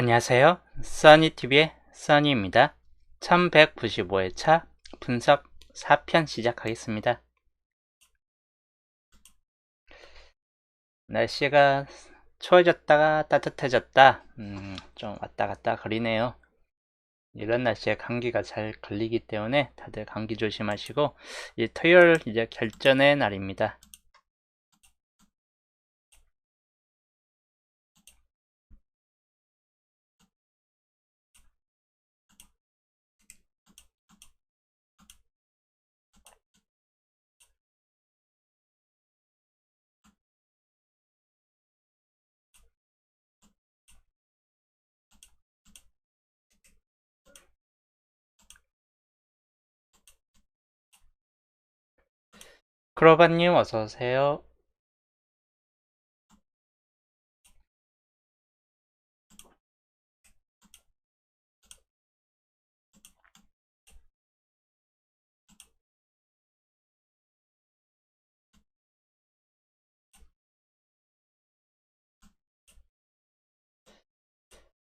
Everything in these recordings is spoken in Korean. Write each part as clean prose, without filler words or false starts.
안녕하세요. 써니TV의 써니입니다. 1195회차 분석 4편 시작하겠습니다. 날씨가 추워졌다가 따뜻해졌다. 좀 왔다 갔다 거리네요. 이런 날씨에 감기가 잘 걸리기 때문에 다들 감기 조심하시고, 토요일 이제 결전의 날입니다. 크로바님 어서오세요.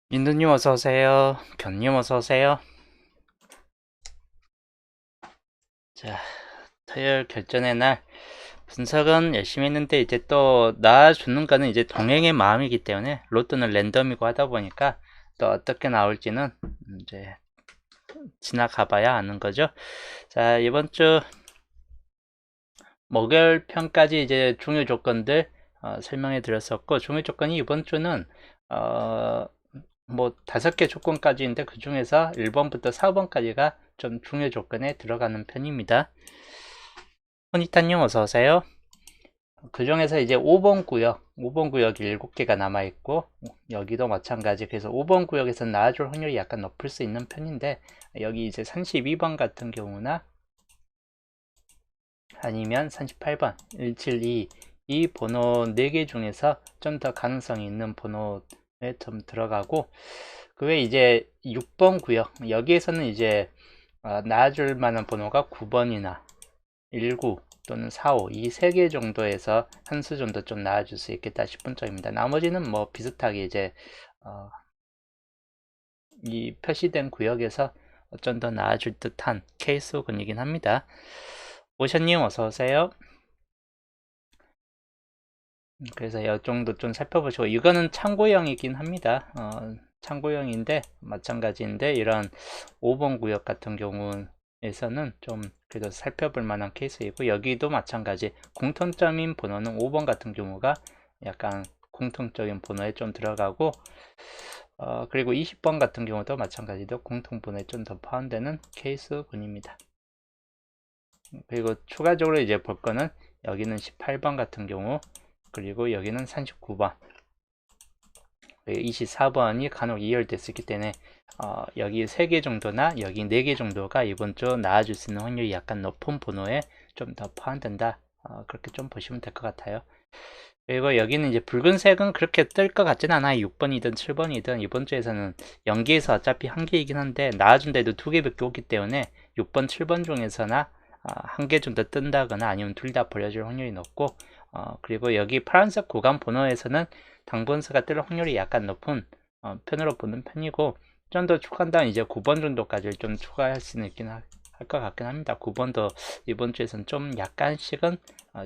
민두님 어서오세요. 견님 어서오세요. 자, 토요일 결전의 날 분석은 열심히 했는데, 이제 또 나와주는 거는 이제 동행의 마음이기 때문에 로또는 랜덤이고 하다 보니까 또 어떻게 나올지는 이제 지나가 봐야 아는 거죠. 자, 이번 주 목요일편까지 이제 중요 조건들 설명해 드렸었고, 중요 조건이 이번 주는 뭐 5개 조건까지인데, 그 중에서 1번부터 4번까지가 좀 중요 조건에 들어가는 편입니다. 호니타님 어서오세요. 그 중에서 이제 5번 구역이 7개가 남아있고, 여기도 마찬가지. 그래서 5번 구역에서 나와줄 확률이 약간 높을 수 있는 편인데, 여기 이제 32번 같은 경우나 아니면 38번, 172, 이 번호 4개 중에서 좀 더 가능성이 있는 번호에 좀 들어가고, 그 외에 이제 6번 구역, 여기에서는 이제 나와줄 만한 번호가 9번이나 19 또는 45, 이 3개 정도에서 한 수 정도 좀 나와줄 수 있겠다 싶은 쪽입니다. 나머지는 뭐 비슷하게 이제 이 표시된 구역에서 좀 더 나아질 듯한 케이스군이긴 합니다. 오션님 어서오세요. 그래서 이 정도 좀 살펴보시고, 이거는 참고형이긴 합니다. 참고형인데 마찬가지인데, 이런 5번 구역 같은 경우에서는 좀 그래도 살펴볼 만한 케이스이고, 여기도 마찬가지 공통점인 번호는 5번 같은 경우가 약간 공통적인 번호에 좀 들어가고, 그리고 20번 같은 경우도 마찬가지로 공통 번호에 좀 더 포함되는 케이스군입니다. 그리고 추가적으로 이제 볼 거는, 여기는 18번 같은 경우, 그리고 여기는 39번, 24번이 간혹 이열됐었기 때문에 여기 3개 정도나 여기 4개 정도가 이번 주 나와줄 수 있는 확률이 약간 높은 번호에 좀 더 포함된다. 그렇게 좀 보시면 될 것 같아요. 그리고 여기는 이제 붉은색은 그렇게 뜰 것 같진 않아요. 6번이든 7번이든 이번 주에서는 연계에서 어차피 한 개이긴 한데, 나와준 데도 2개밖에 없기 때문에 6번, 7번 중에서나 한 개 정도 뜬다거나 아니면 둘 다 버려질 확률이 높고, 그리고 여기 파란색 구간 번호에서는 당분수가 뜰 확률이 약간 높은 편으로 보는 편이고, 좀 더 추가한다면 이제 9번 정도까지 좀 추가할 수는 있긴 할 것 같긴 합니다. 9번도 이번 주에서는 좀 약간씩은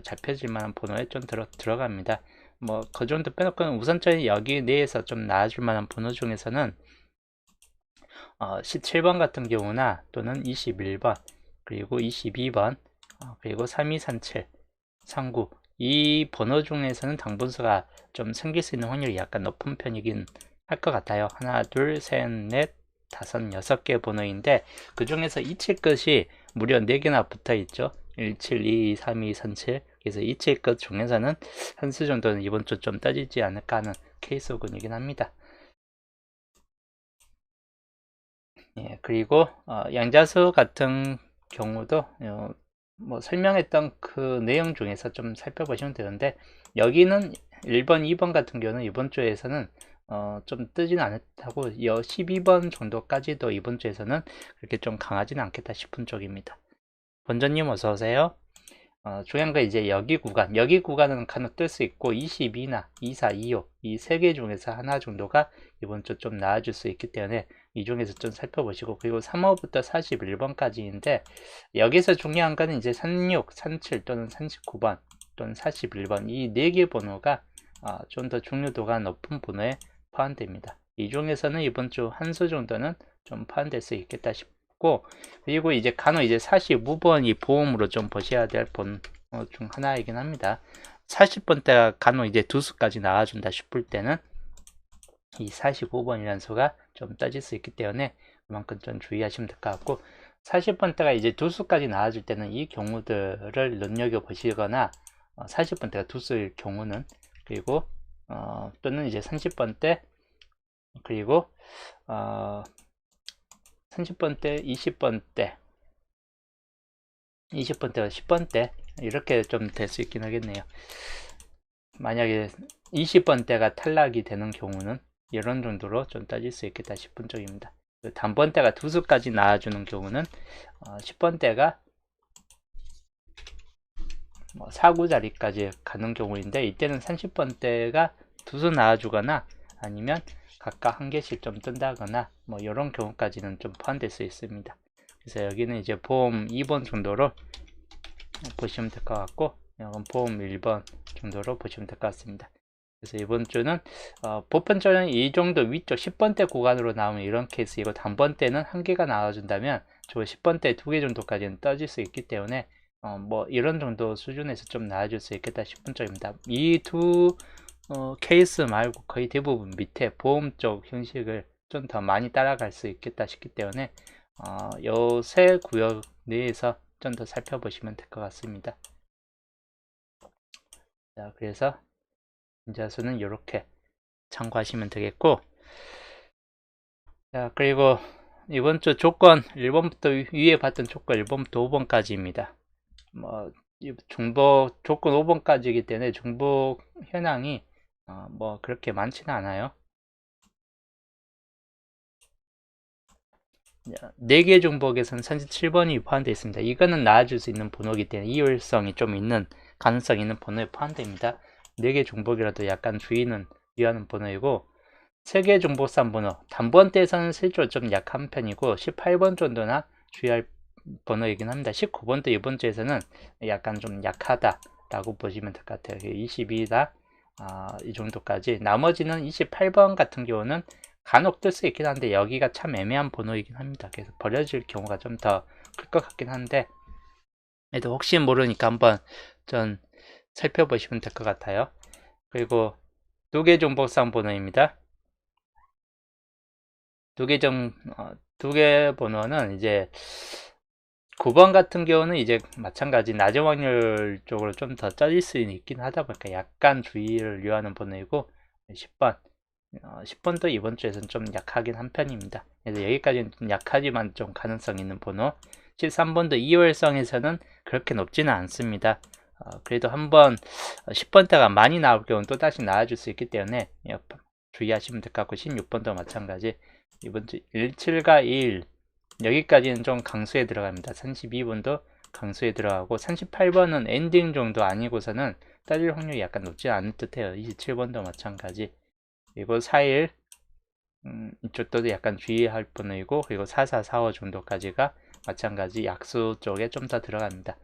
잡혀질 만한 번호에 좀 들어갑니다. 뭐 그 정도 빼놓고는 우선적인 여기 내에서 좀 나아줄 만한 번호 중에서는 17번 같은 경우나 또는 21번, 그리고 22번, 그리고 3237, 39, 이 번호 중에서는 당분수가 좀 생길 수 있는 확률이 약간 높은 편이긴 할 것 같아요. 하나, 둘, 셋, 넷, 다섯, 6개 번호인데, 그 중에서 27 끝이 무려 4개나 붙어 있죠. 17, 2, 3, 2, 3, 7. 그래서 27 끝 중에서는 한 수 정도는 이번 주 좀 떠지지 않을까 하는 케이스군이긴 합니다. 예, 그리고 양자수 같은 경우도 뭐 설명했던 그 내용 중에서 좀 살펴보시면 되는데, 여기는 1번, 2번 같은 경우는 이번 주에서는 좀 뜨진 않다고, 12번 정도까지도 이번 주에서는 그렇게 좀 강하지는 않겠다 싶은 쪽입니다. 본전님 어서 오세요. 중요한 건 이제 여기 구간은 간혹 뜰 수 있고 22나 24, 25 이 세 개 중에서 하나 정도가 이번 주 좀 나아질 수 있기 때문에 이 중에서 좀 살펴보시고, 그리고 3호부터 41번까지인데 여기서 중요한 거는 이제 36, 37 또는 39번 또는 41번 이 네 개 번호가 좀 더 중요도가 높은 번호에 포함됩니다. 이 중에서는 이번 주 한 수 정도는 좀 포함될 수 있겠다 싶고, 그리고 이제 간혹 이제 45번이 보험으로 좀 보셔야 될 번 중 하나이긴 합니다. 40번대가 간혹 이제 두 수까지 나와준다 싶을 때는 이 45번이라는 수가 좀 떠질 수 있기 때문에 그만큼 좀 주의하시면 될 것 같고, 40번대가 이제 두 수까지 나와줄 때는 이 경우들을 눈여겨 보시거나 40번대가 두 수일 경우는, 그리고 또는 이제 30번대, 그리고 30번대, 20번대, 20번대와 10번대 이렇게 좀 될 수 있긴 하겠네요. 만약에 20번대가 탈락이 되는 경우는 이런 정도로 좀 따질 수 있겠다 싶은 쪽입니다. 단번대가 두 수까지 나와주는 경우는 10번대가 4구 자리까지 가는 경우인데, 이때는 30번대가 두 수 나와주거나 아니면 각각 한 개씩 좀 뜬다거나 뭐 이런 경우까지는 좀 포함될 수 있습니다. 그래서 여기는 이제 보험 2번 정도로 보시면 될 것 같고, 이건 보험 1번 정도로 보시면 될 것 같습니다. 그래서 이번 주는 보편적으로는 이 정도 위쪽 10번대 구간으로 나오면 이런 케이스이고, 단번대는 한 개가 나와준다면 저 10번대 두 개 정도까지는 떠질 수 있기 때문에 뭐 이런 정도 수준에서 좀 나아질 수 있겠다 싶은 쪽입니다. 이 두 케이스 말고 거의 대부분 밑에 보험 쪽 형식을 좀 더 많이 따라갈 수 있겠다 싶기 때문에 요 세 구역 내에서 좀 더 살펴보시면 될 것 같습니다. 자, 그래서 인자수는 이렇게 참고하시면 되겠고, 자, 그리고 이번 주 조건 1번부터 위에 봤던 조건 1번부터 5번까지입니다. 뭐 중복 조건 5번까지이기 때문에 중복 현황이 뭐 그렇게 많지는 않아요. 4개 중복에서는 37번이 포함되어 있습니다. 이거는 나아질 수 있는 번호이기 때문에 이율성이 좀 있는 가능성이 있는 번호에 포함됩니다. 4개 중복이라도 약간 주의는 위하는 번호이고, 3개 중복산 번호 단번대에서는 실제로 좀 약한 편이고 18번 정도나 주의할 번호이긴 합니다. 19번도 이번 주에서는 약간 좀 약하다 라고 보시면 될 것 같아요. 22다 이 정도까지. 나머지는 28번 같은 경우는 간혹 뜰 수 있긴 한데 여기가 참 애매한 번호이긴 합니다. 그래서 버려질 경우가 좀 더 클 것 같긴 한데, 그래도 혹시 모르니까 한번 좀 살펴보시면 될 것 같아요. 그리고 2개 중복산 번호입니다. 2개 번호는 이제 9번 같은 경우는 이제 마찬가지 낮은 확률 쪽으로 좀 더 짜질 수 있긴 하다 보니까 약간 주의를 요하는 번호이고, 10번도 이번 주에서는 좀 약하긴 한 편입니다. 그래서 여기까지는 좀 약하지만 좀 가능성 있는 번호. 13번도 이월성에서는 그렇게 높지는 않습니다. 그래도 한번 10번대가 많이 나올 경우는 또 다시 나아질 수 있기 때문에 주의하시면 될 것 같고, 16번도 마찬가지. 이번 주 17과 1 여기까지는 좀 강수에 들어갑니다. 32번도 강수에 들어가고, 38번은 엔딩 정도 아니고서는 따질 확률이 약간 높지 않을 듯해요. 27번도 마찬가지. 그리고 4일 이쪽도 약간 주의할 번호이고, 그리고 44, 45 정도까지가 마찬가지 약수 쪽에 좀 더 들어갑니다.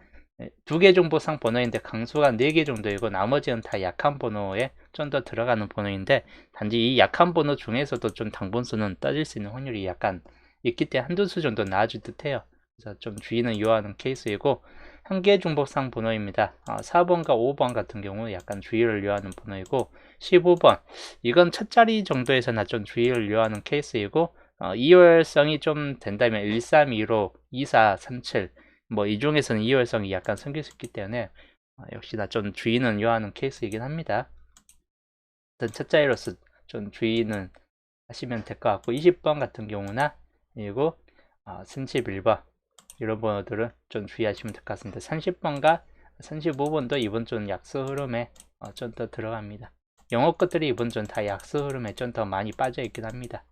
2개 중복상 번호인데 강수가 4개 정도이고 나머지는 다 약한 번호에 좀 더 들어가는 번호인데, 단지 이 약한 번호 중에서도 좀 당분수는 따질 수 있는 확률이 약간 있기 때문에 한두 수 정도 나아질 듯 해요. 그래서 좀 주의는 요하는 케이스이고, 한 개 중복상 번호입니다. 4번과 5번 같은 경우 약간 주의를 요하는 번호이고, 15번 이건 첫 자리 정도에서나 좀 주의를 요하는 케이스이고, 이월성이 좀 된다면 1325, 2437 뭐 이 중에서는 이월성이 약간 생길 수 있기 때문에 역시나 좀 주의는 요하는 케이스이긴 합니다. 일단 첫 자리로서 좀 주의는 하시면 될 것 같고, 20번 같은 경우나 그리고 31번 이런 번호들은 좀 주의하시면 될 것 같습니다. 30번과 35번도 이번 주는 약수 흐름에 좀 더 들어갑니다. 영어 것들이 이번 주는 다 약수 흐름에 좀 더 많이 빠져 있긴 합니다.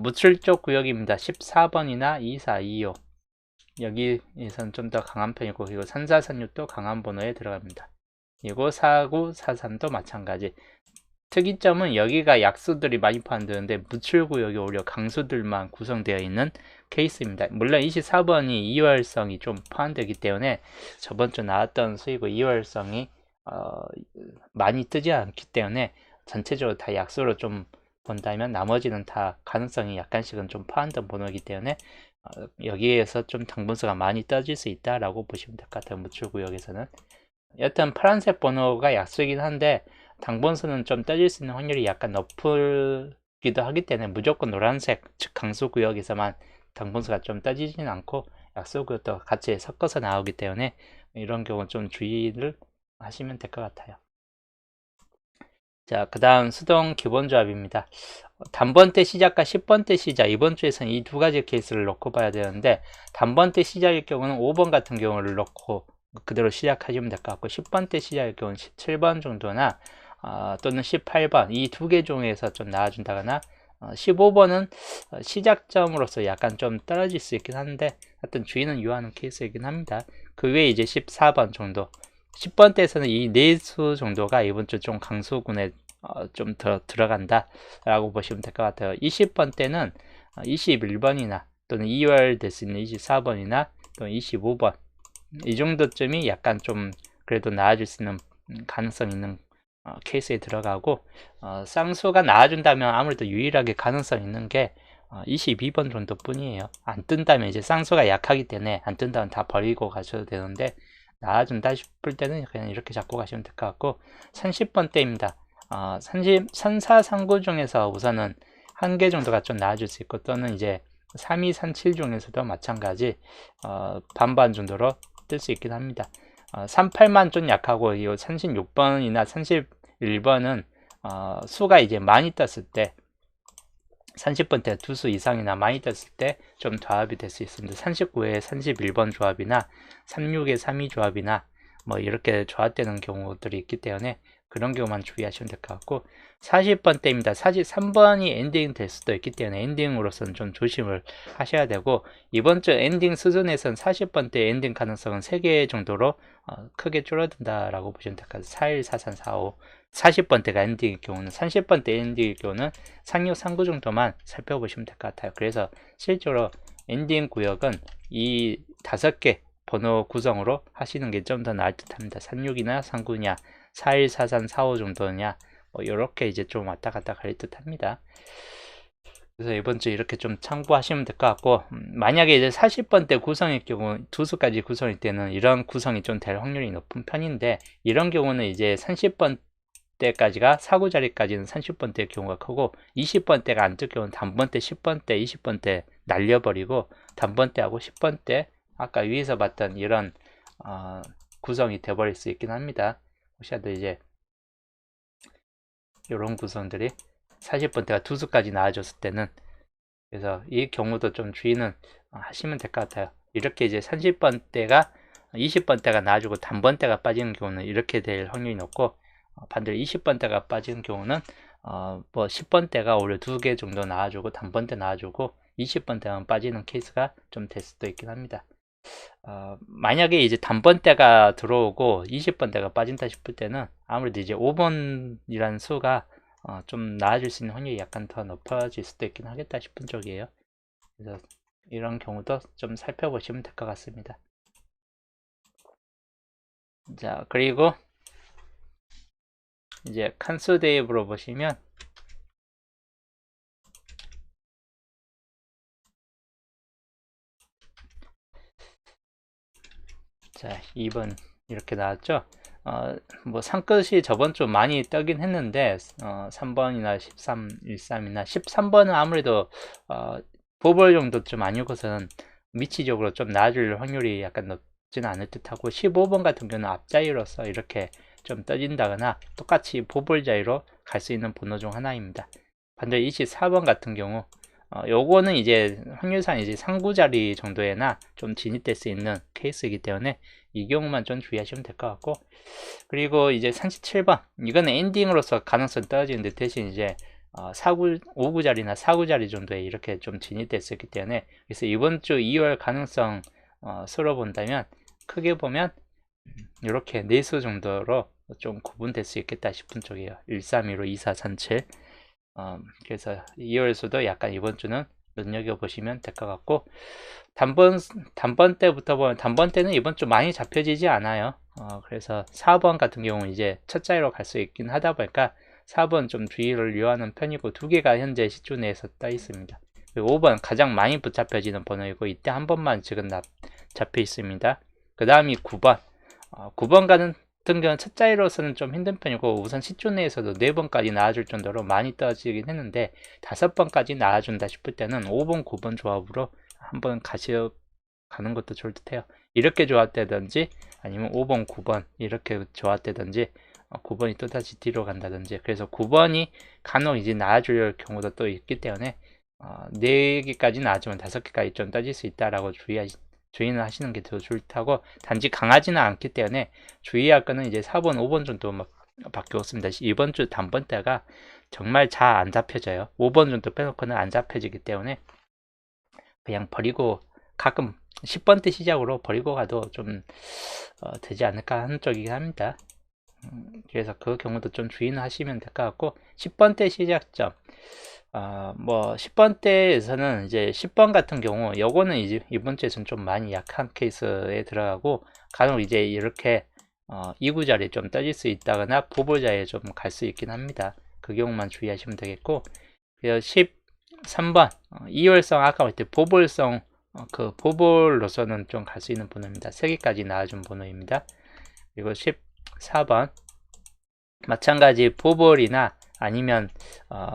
무출적 구역입니다. 14번이나 24, 25 여기에서는 좀 더 강한 편이고, 그리고 3, 4, 3, 6도 강한 번호에 들어갑니다. 그리고 4, 9, 4, 3도 마찬가지. 특이점은 여기가 약수들이 많이 포함되는데 무출구역이 오히려 강수들만 구성되어 있는 케이스입니다. 물론 24번이 이월성이 좀 포함되기 때문에 저번 주 나왔던 수이고 이월성이 많이 뜨지 않기 때문에 전체적으로 다 약수로 좀 본다면 나머지는 다 가능성이 약간씩은 좀 포함된 번호이기 때문에 여기에서 좀 당분수가 많이 떠질 수 있다라고 보시면 될 것 같아요. 무출구역에서는. 여튼 파란색 번호가 약수이긴 한데 당번수는 좀 떠질 수 있는 확률이 약간 높기도 하기 때문에 무조건 노란색, 즉 강수 구역에서만 당번수가 좀 떠지진 않고 약수 구역도 같이 섞어서 나오기 때문에 이런 경우는 좀 주의를 하시면 될 것 같아요. 자, 그 다음 수동 기본조합입니다. 단번대 시작과 10번대 시작, 이번 주에서는 이 두 가지 케이스를 놓고 봐야 되는데 단번대 시작일 경우는 5번 같은 경우를 놓고 그대로 시작하시면 될 것 같고 10번대 시작일 경우는 17번 정도나 또는 18번 이 두 개 중에서 좀 나와준다거나 15번은 시작점으로서 약간 좀 떨어질 수 있긴 한데 하여튼 주의는 유하는 케이스이긴 합니다. 그 외에 이제 14번 정도 10번대에서는 이 네 수 정도가 이번 주 좀 강수군에 좀 더 들어간다 라고 보시면 될 것 같아요. 20번대는 21번이나 또는 2월 될 수 있는 24번이나 또는 25번 이 정도쯤이 약간 좀 그래도 나아질 수 있는 가능성 있는 케이스에 들어가고 쌍수가 나와준다면 아무래도 유일하게 가능성 있는 게 22번 정도 뿐이에요. 안 뜬다면 이제 쌍수가 약하기 때문에 안 뜬다면 다 버리고 가셔도 되는데 나와준다 싶을 때는 그냥 이렇게 잡고 가시면 될 것 같고 30번대입니다. 3439 중에서 우선은 한 개 정도가 좀 나와줄 수 있고 또는 이제 3237 중에서도 마찬가지 반반 정도로 뜰 수 있긴 합니다. 38만 좀 약하고 이 36번이나 31번은 수가 이제 많이 떴을 때 30번대 두 수 이상이나 많이 떴을 때 좀 조합이 될 수 있습니다. 39에 31번 조합이나 36에 32 조합이나 뭐 이렇게 조합되는 경우들이 있기 때문에 그런 경우만 주의하시면 될 것 같고 40번대입니다. 43번이 엔딩 될 수도 있기 때문에 엔딩으로서는 좀 조심을 하셔야 되고 이번 주 엔딩 수준에서는 40번대 엔딩 가능성은 3개 정도로 크게 줄어든다라고 보시면 될 것 같아요. 41, 43, 45 40번대가 엔딩일 경우는 30번대 엔딩일 경우는 36, 39 정도만 살펴보시면 될 것 같아요. 그래서 실제로 엔딩 구역은 이 5개 번호 구성으로 하시는 게 좀 더 나을 듯 합니다. 36이나 39냐 41, 43, 45 정도냐 뭐 이렇게 이제 좀 왔다 갔다 갈 듯 합니다. 그래서 이번 주 이렇게 좀 참고하시면 될 것 같고 만약에 이제 40번대 구성일 경우 두 수까지 구성일 때는 이런 구성이 좀 될 확률이 높은 편인데 이런 경우는 이제 30번대까지가 사구 자리까지는 30번대의 경우가 크고 20번대가 안 뜰 경우는 단번대 10번대 20번대 날려버리고 단번대하고 10번대 아까 위에서 봤던 이런 구성이 돼버릴 수 있긴 합니다. 혹시라도 이제 이런 구성들이 40번대가 두 수까지 나와줬을 때는 그래서 이 경우도 좀 주의는 하시면 될 것 같아요. 이렇게 이제 30번대가 20번대가 나와주고 단번대가 빠지는 경우는 이렇게 될 확률이 높고 반대로 20번대가 빠지는 경우는 뭐 10번대가 오히려 2개 정도 나와주고 단번대 나와주고 20번대만 빠지는 케이스가 좀 될 수도 있긴 합니다. 만약에 이제 단번대가 들어오고 20번대가 빠진다 싶을 때는 아무래도 이제 5번이라는 수가 좀 나아질 수 있는 확률이 약간 더 높아질 수도 있긴 하겠다 싶은 쪽이에요. 그래서 이런 경우도 좀 살펴보시면 될 것 같습니다. 자, 그리고 이제 칸수 대입으로 보시면 자 2번 이렇게 나왔죠. 뭐 상끝이 저번 주 많이 떠긴 했는데 3번이나 13, 13이나 13번은 아무래도 보벌 정도쯤 아니고서는 미치적으로 좀 나아질 확률이 약간 높지는 않을 듯하고 15번 같은 경우는 앞자리로서 이렇게 좀 떠진다거나 똑같이 보벌자리로 갈 수 있는 번호 중 하나입니다. 반대로 24번 같은 경우 요거는 이제 확률상 이제 상부자리 정도에나 좀 진입될 수 있는 케이스이기 때문에 이 경우만 좀 주의하시면 될 것 같고 그리고 이제 37번 이거는 엔딩으로서 가능성 떨어지는데 대신 이제 5구자리나 4구자리 정도에 이렇게 좀 진입될 수 있기 때문에 그래서 이번 주 2월 가능성 수로 본다면 크게 보면 이렇게 4수 정도로 좀 구분될 수 있겠다 싶은 쪽이에요. 132로 2437. 그래서 2월수도 약간 이번 주는 눈여겨보시면 될 것 같고, 단번 때부터 보면, 단번 때는 이번 주 많이 잡혀지지 않아요. 그래서 4번 같은 경우는 이제 첫 자리로 갈 수 있긴 하다 보니까 4번 좀 주의를 요하는 편이고, 2개가 현재 시주 내에서 떠 있습니다. 그리고 5번 가장 많이 붙잡혀지는 번호이고, 이때 한 번만 지금 잡혀 있습니다. 그 다음이 9번. 9번 같은 경우는 첫 자리로서는 좀 힘든 편이고, 우선 시주 내에서도 4번까지 나와줄 정도로 많이 떠지긴 했는데, 5번까지 나와준다 싶을 때는 5번, 9번 조합으로 한번 가는 것도 좋을 듯 해요. 이렇게 조합되든지 아니면 5번, 9번 이렇게 조합되든지 9번이 또다시 뒤로 간다든지, 그래서 9번이 간혹 이제 나와줄 경우도 또 있기 때문에 4개까지 나와주면 5개까지 좀 떠질 수 있다라고 주의는 하시는 게 더 좋을 듯하고, 단지 강하지는 않기 때문에 주의할 거는 이제 4번, 5번 정도 밖에 없습니다. 이번 주 단번 때가 정말 잘 안 잡혀져요. 5번 정도 빼놓고는 안 잡혀지기 때문에 그냥 버리고, 가끔 10번 때 시작으로 버리고 가도 좀 되지 않을까 하는 쪽이긴 합니다. 그래서 그 경우도 좀 주의는 하시면 될 것 같고, 10번 때 시작점, 뭐 10번 때에서는 이제 10번 같은 경우 요거는 이제 이번 주에서는 좀 많이 약한 케이스에 들어가고, 간혹 이제 이렇게 2구 자리에 좀 떠질 수 있다거나 보볼 자리에 좀 갈 수 있긴 합니다. 그 경우만 주의하시면 되겠고, 13번 2월성, 아까 말했듯이 보볼성, 그 보볼로서는 좀 갈 수 있는 번호입니다. 3개까지 나와준 번호입니다. 그리고 14번 마찬가지 보볼이나 아니면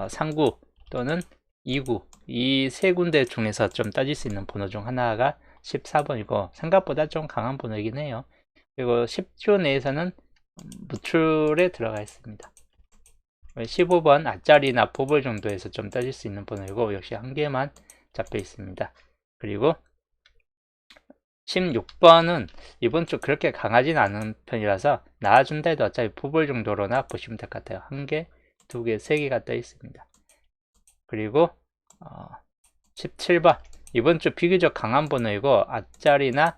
상구 또는 2구, 이 세 군데 중에서 좀 따질 수 있는 번호 중 하나가 14번이고 생각보다 좀 강한 번호이긴 해요. 그리고 10주 내에서는 무출에 들어가 있습니다. 15번 앞자리나 보볼 정도에서 좀 따질 수 있는 번호이고, 역시 한 개만 잡혀 있습니다. 그리고 16번은 이번 주 그렇게 강하진 않은 편이라서 나와준다 해도 어차피 보볼 정도로나 보시면 될 것 같아요. 1개, 2개, 3개가 떠 있습니다. 그리고 17번 이번 주 비교적 강한 번호이고, 앞자리나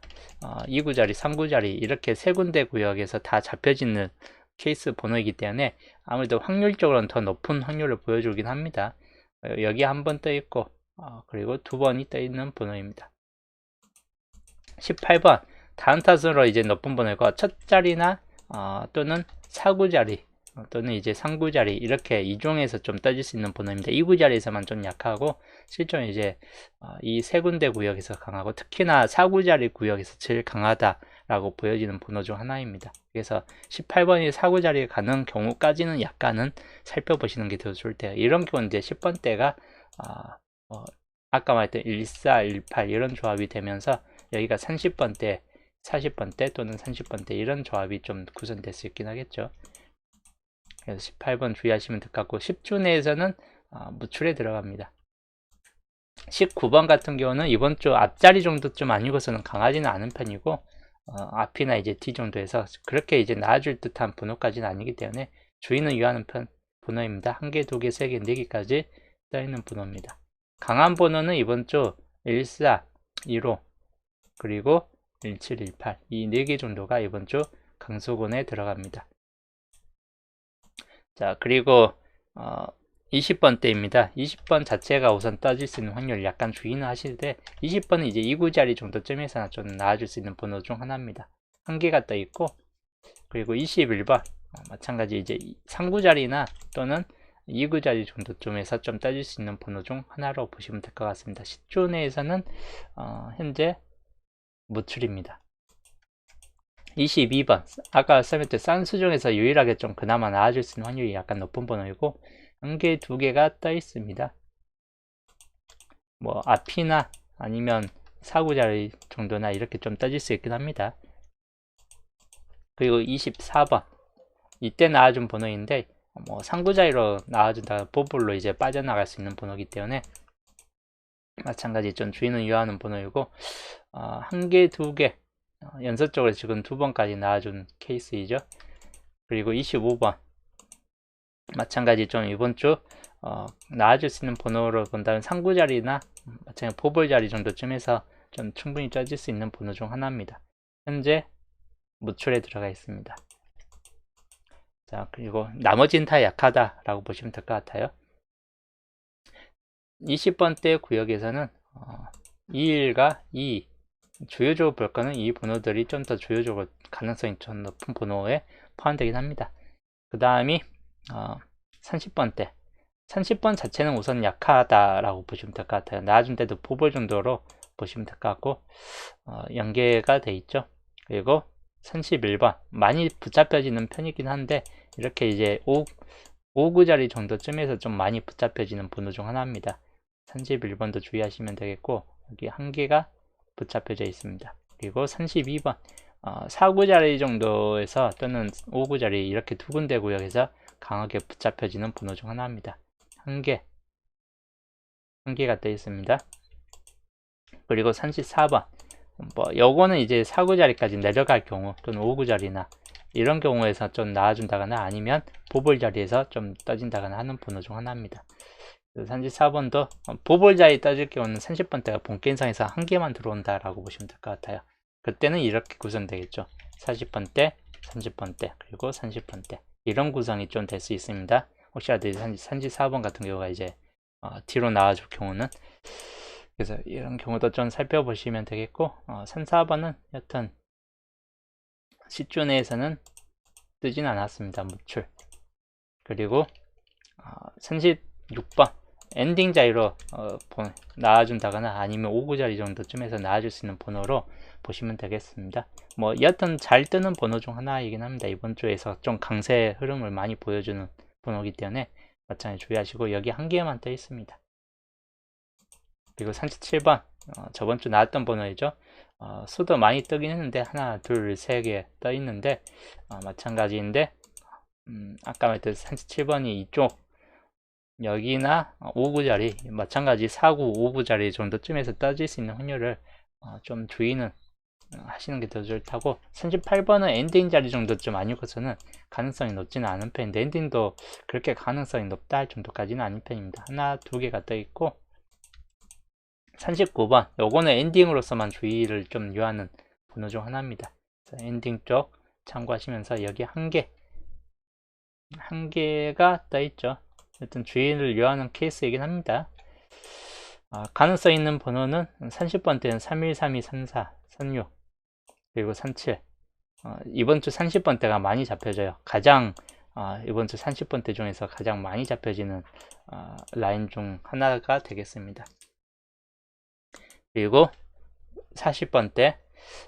2구자리, 3구자리 이렇게 세 군데 구역에서 다 잡혀지는 케이스 번호이기 때문에 아무래도 확률적으로는 더 높은 확률을 보여주긴 합니다. 여기 한 번 떠 있고, 그리고 2번이 떠 있는 번호입니다. 18번 다음 타순으로 이제 높은 번호이고, 첫 자리나 또는 4구자리 또는 이제 3구자리 이렇게 이중에서 좀 떠질 수 있는 번호입니다. 2구자리에서만 좀 약하고, 실제로 이제 이 세 군데 구역에서 강하고, 특히나 4구자리 구역에서 제일 강하다라고 보여지는 번호 중 하나입니다. 그래서 18번이 4구자리에 가는 경우까지는 약간은 살펴보시는 게 더 좋을 때요. 이런 경우는 이제 10번 때가 아까 말했던 14, 18 이런 조합이 되면서 여기가 30번 때, 40번 때 또는 30번 때 이런 조합이 좀 구성될 수 있긴 하겠죠. 그래서 18번 주의하시면 될 것 같고, 10주 내에서는 무출에 들어갑니다. 19번 같은 경우는 이번 주 앞자리 정도쯤 아니고서는 강하지는 않은 편이고, 앞이나 이제 뒤 정도에서 그렇게 이제 나아줄 듯한 번호까지는 아니기 때문에 주의는 유하는 번호입니다. 1개, 2개, 3개, 4개까지 떠있는 번호입니다. 강한 번호는 이번 주 14, 15 그리고 17, 18 이 4개 정도가 이번 주 강수군에 들어갑니다. 자, 그리고 20번 때입니다. 20번 자체가 우선 떠질 수 있는 확률 약간 주의는 하시되, 20번은 이제 2구자리 정도쯤에서나 좀 나와줄 수 있는 번호 중 하나입니다. 1개가 떠 있고, 그리고 21번 마찬가지 이제 3구자리나 또는 2구자리 정도쯤에서 좀 떠질 수 있는 번호 중 하나로 보시면 될 것 같습니다. 10주 내에서는 현재 무출입니다. 22번 아까 설명드린 쌍수 중에서 유일하게 좀 그나마 나아질 수 있는 확률이 약간 높은 번호이고, 1개, 2개가 떠 있습니다. 뭐 앞이나 아니면 4구자리 정도나 이렇게 좀 떠질 수 있긴 합니다. 그리고 24번 이때 나와준 번호인데, 뭐 3구자리로 나와준다 보볼로 이제 빠져나갈 수 있는 번호이기 때문에 마찬가지 좀 주의는 유하는 번호이고, 1개, 2개 연속적으로 지금 2번까지 나와준 케이스이죠. 그리고 25번 마찬가지 좀 이번 주 나와줄 수 있는 번호로 본다면 3구자리나 마찬가지 보볼 자리 정도쯤에서 좀 충분히 떠질 수 있는 번호 중 하나입니다. 현재 무출에 들어가 있습니다. 자, 그리고 나머지는 다 약하다라고 보시면 될 것 같아요. 20번대 구역에서는 21과 2 주요적으로 볼 거는 이 번호들이 좀 더 주요적으로 가능성이 좀 높은 번호에 포함되긴 합니다. 그 다음이 30번대 30번 자체는 우선 약하다라고 보시면 될 것 같아요. 나아준 때도 보볼 정도로 보시면 될 것 같고 연계가 돼 있죠. 그리고 31번 많이 붙잡혀지는 편이긴 한데 이렇게 이제 5구자리 정도쯤에서 좀 많이 붙잡혀지는 번호 중 하나입니다. 31번도 주의하시면 되겠고 여기 한 개가 붙잡혀져 있습니다. 그리고 32번 4구자리 정도에서 또는 5구자리 이렇게 두 군데 구역에서 강하게 붙잡혀지는 번호 중 하나입니다. 한 개가 떠 있습니다. 그리고 34번 요거는 이제 4구자리까지 내려갈 경우 또는 5구자리나 이런 경우에서 좀 나와준다거나 아니면 보볼 자리에서 좀 떠진다거나 하는 번호 중 하나입니다. 34번도 보볼 자리 떠질 경우는 30번대가 본게임상에서 한 개만 들어온다라고 보시면 될 것 같아요. 그때는 이렇게 구성되겠죠. 40번대, 30번대, 그리고 30번대 이런 구성이 좀 될 수 있습니다. 혹시라도 34번 같은 경우가 이제 뒤로 나와줄 경우는 그래서 이런 경우도 좀 살펴보시면 되겠고 34번은 여튼 시존에서는 뜨진 않았습니다. 무출. 그리고 36번 엔딩 자리로 나와준다거나 아니면 5구자리 정도쯤에서 나와줄 수 있는 번호로 보시면 되겠습니다. 뭐 여튼 잘 뜨는 번호 중 하나이긴 합니다. 이번 주에서 좀 강세 흐름을 많이 보여주는 번호이기 때문에 마찬가지 주의하시고 여기 한 개만 떠 있습니다. 그리고 37번 저번 주 나왔던 번호이죠. 수도 많이 뜨긴 했는데 하나, 둘, 세 개 떠 있는데 마찬가지인데 아까 말했던 37번이 이쪽 여기나 5구자리 마찬가지 4구, 5구자리 정도쯤에서 떠질 수 있는 확률을 좀 주의는 하시는 게 더 좋다고 38번은 엔딩 자리 정도쯤 아니고서는 가능성이 높지는 않은 편인데 엔딩도 그렇게 가능성이 높다 할 정도까지는 아닌 편입니다. 하나, 두 개가 떠 있고 39번 요거는 엔딩으로서만 주의를 좀 요하는 번호 중 하나입니다. 엔딩 쪽 참고하시면서 여기 한 개가 떠 있죠. 어떤 주의를 요하는 케이스이긴 합니다. 가능성 있는 번호는 30번대는 31, 32, 34, 36 그리고 37 이번 주 30번대가 많이 잡혀져요. 가장 이번 주 30번대 중에서 가장 많이 잡혀지는 라인 중 하나가 되겠습니다. 그리고 40번대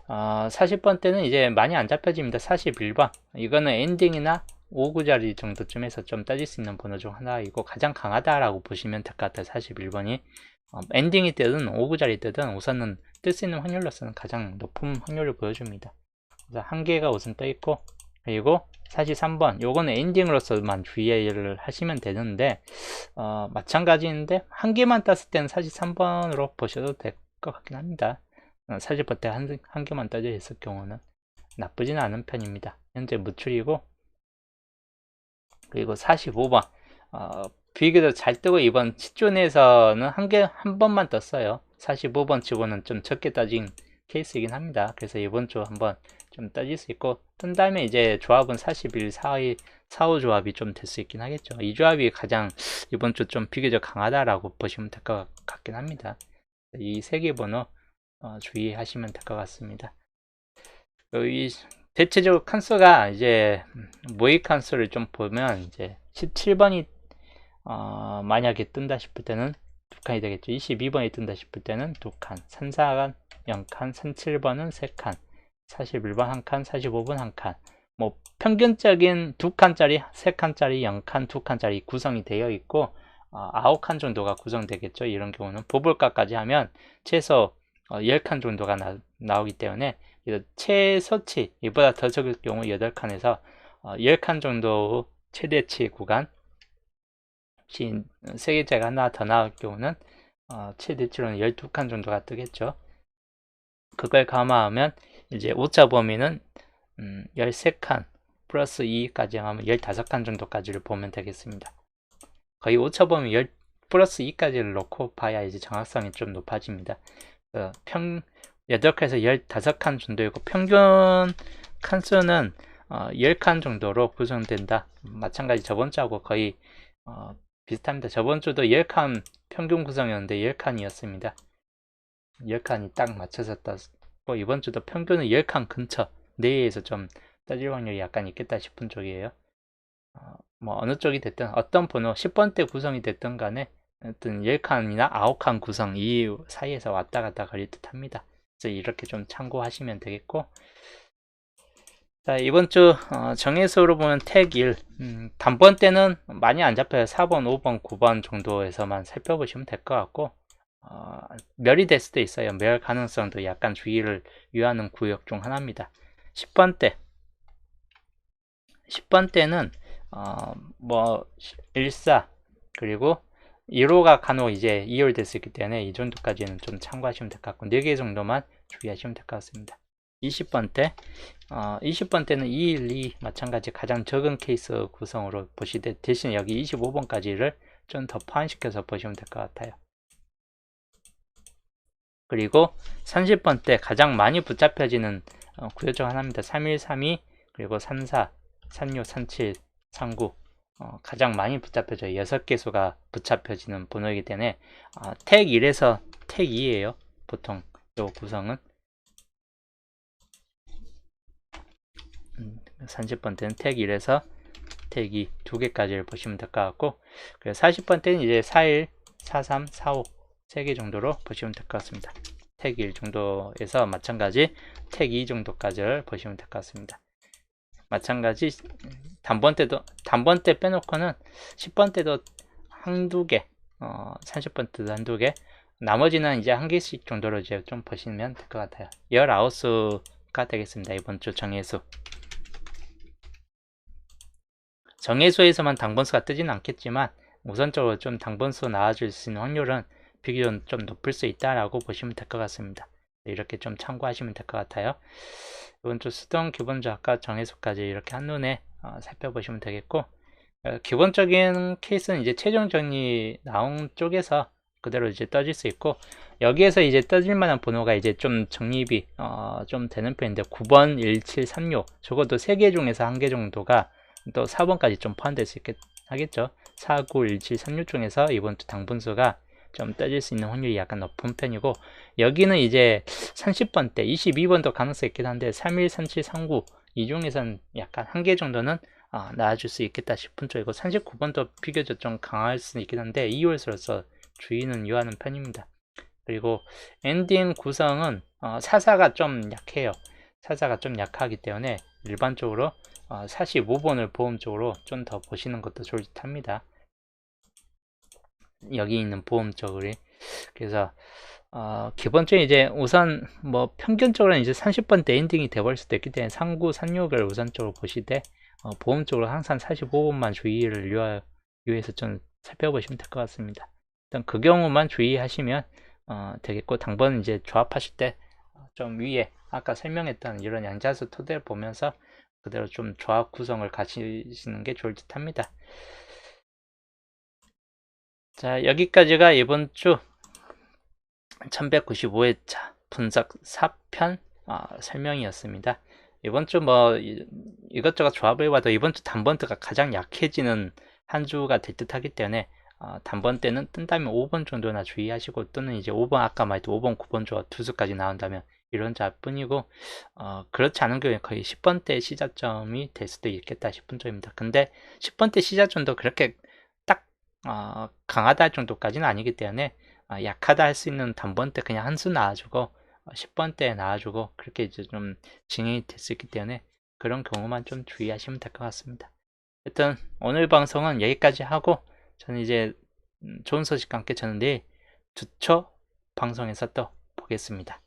40번대는 이제 많이 안 잡혀집니다. 41번 이거는 엔딩이나 5구자리 정도쯤에서 좀 따질 수 있는 번호 중 하나이고 가장 강하다라고 보시면 될 것 같아요. 41번이 엔딩이 뜨든 5구자리 뜨든 우선은 뜰 수 있는 확률로서는 가장 높은 확률을 보여줍니다. 그래서 한 개가 우선 떠 있고 그리고 43번 요거는 엔딩으로서만 주의를 하시면 되는데 마찬가지인데 한 개만 땄을 때는 43번으로 보셔도 될 것 같긴 합니다. 40번대 한 개만 떠져 있을 경우는 나쁘지는 않은 편입니다. 현재 무출이고 그리고 45번 비교적 잘 뜨고 이번 시존에서는 한 번만 떴어요. 45번 치고는 좀 적게 따진 케이스이긴 합니다. 그래서 이번 주 한번 좀 따질 수 있고 뜬 다음에 이제 조합은 41, 45 조합이 좀 될 수 있긴 하겠죠. 이 조합이 가장 이번 주 좀 비교적 강하다라고 보시면 될 것 같긴 합니다. 이 세 개 번호 주의하시면 될 것 같습니다. 이 대체적으로 칸수가 이제 모의 칸수를 좀 보면 이제 17번이 만약에 뜬다 싶을 때는 2칸이 되겠죠. 22번이 뜬다 싶을 때는 2칸, 34칸 0칸, 37번은 3칸, 41번 1칸, 45번 1칸. 뭐 평균적인 2칸짜리, 3칸짜리, 0칸, 2칸짜리 구성이 되어 있고 9칸 정도가 구성되겠죠. 이런 경우는 보볼가까지 하면 최소 10칸 정도가 나오기 때문에 최소치 이보다 더 적을 경우 8칸에서 10칸 정도 최대치 구간 혹시 세 개짜리가 하나 더 나올 경우는 최대치로는 12칸 정도가 뜨겠죠. 그걸 감안하면 이제 오차 범위는 13칸 플러스 2까지 하면 15칸 정도까지를 보면 되겠습니다. 거의 오차 범위 플러스 2까지를 놓고 봐야 이제 정확성이 좀 높아집니다. 편 8칸에서 15칸 정도이고 평균 칸수는 10칸 정도로 구성된다. 마찬가지 저번 주하고 거의 비슷합니다. 저번 주도 10칸 평균 구성이었는데 10칸이었습니다. 10칸이 딱 맞춰서 떴고 이번 주도 평균은 10칸 근처 내에서 좀 떠질 확률이 약간 있겠다 싶은 쪽이에요. 뭐 어느 쪽이 됐든 어떤 번호 10번대 구성이 됐든 간에 어떤 10칸이나 9칸 구성 이 사이에서 왔다 갔다 걸릴 듯 합니다. 그래서 이렇게 좀 참고하시면 되겠고, 자, 이번 주 정해수로 보면 택 1, 단번대는 많이 안 잡혀요. 4번, 5번, 9번 정도에서만 살펴보시면 될 것 같고, 멸이 될 수도 있어요. 멸 가능성도 약간 주의를 유하는 구역 중 하나입니다. 10번대는 뭐 14 그리고 1호가 간혹 이제 2월 됐었기 때문에 이 정도까지는 좀 참고하시면 될 것 같고 4개 정도만 주의하시면 될 것 같습니다. 20번대 20번대는 2, 1, 2 마찬가지 가장 적은 케이스 구성으로 보시되 대신 여기 25번까지를 좀 더 포함시켜서 보시면 될 것 같아요. 그리고 30번대 가장 많이 붙잡혀지는 구역 중 하나입니다. 31, 32 그리고 34, 36, 37, 39 가장 많이 붙잡혀져요. 6개수가 붙잡혀지는 번호이기 때문에 택 1에서 택 2예요. 보통 이 구성은 30번대는 택 1에서 택 2 두 개까지를 보시면 될 것 같고, 그리고 40번대는 이제 41, 43, 45 3개 정도로 보시면 될 것 같습니다. 택 1 정도에서 마찬가지 택 2 정도까지를 보시면 될 것 같습니다. 마찬가지 단번대 빼놓고는 10번대도 한두 개, 30번대도 한두 개, 나머지는 이제 한 개씩 정도로 이제 좀 보시면 될 것 같아요. 19수가 되겠습니다. 이번 주 정해수. 정해수에서만 당번수가 뜨지는 않겠지만 우선적으로 좀 당번수 나와줄 수 있는 확률은 비교적 좀 높을 수 있다라고 보시면 될 것 같습니다. 이렇게 좀 참고하시면 될 것 같아요. 이번 주 수동 기본주 아까 정해수까지 이렇게 한눈에 살펴보시면 되겠고, 기본적인 케이스는 이제 최종 정리 나온 쪽에서 그대로 이제 떠질 수 있고, 여기에서 이제 떠질 만한 번호가 이제 좀 정립이 좀 되는 편인데 9번, 1736 적어도 3개 중에서 1개 정도가 또 4번까지 좀 포함될 수 하겠죠. 49, 17, 36 중에서 이번 주 당분수가 좀 떠질 수 있는 확률이 약간 높은 편이고, 여기는 이제 30번대, 22번도 가능성이 있긴 한데 31, 37, 39 이 중에서는 약간 1개 정도는 나와줄 수 있겠다 싶은 쪽이고, 39번도 비교적 좀 강할 수 있긴 한데 2월수로서 주의는 유하는 편입니다. 그리고 엔딩 구성은 사사가 좀 약해요. 사사가 좀 약하기 때문에 일반적으로 45번을 보험적으로 좀 더 보시는 것도 좋을 듯 합니다. 여기 있는 보험적으로. 그래서 기본적으로 이제 우선 뭐 평균적으로는 이제 30번대 엔딩이 돼버릴 수도 있기 때문에 39, 36을 우선적으로 보시되 보험적으로 항상 45번만 주의를 유해서 좀 살펴보시면 될 것 같습니다. 일단 그 경우만 주의하시면 되겠고, 당번은 이제 조합하실 때 좀 위에 아까 설명했던 이런 양자수 토대를 보면서 그대로 좀 조합 구성을 가시는 게 좋을 듯 합니다. 자, 여기까지가 이번 주 1195회차 분석 4편 설명이었습니다. 이번 주 뭐 이것저것 조합을 해봐도 이번 주 단번대가 가장 약해지는 한 주가 될 듯 하기 때문에 단번대는 뜬다면 5번 정도나 주의하시고, 또는 이제 5번 아까 말했던 5번, 9번 조합 두 수까지 나온다면 이런 조합뿐이고, 그렇지 않은 경우에 거의 10번대 시작점이 될 수도 있겠다 싶은 점입니다. 근데 10번대 시작점도 그렇게 딱 강하다 할 정도까지는 아니기 때문에 약하다 할 수 있는 단번대 그냥 한 수 나와주고 10번대에 나와주고 그렇게 이제 좀 진행이 될 수 있기 때문에 그런 경우만 좀 주의하시면 될 것 같습니다. 일단 오늘 방송은 여기까지 하고, 저는 이제 좋은 소식과 함께 저는 내일 주초 방송에서 또 보겠습니다.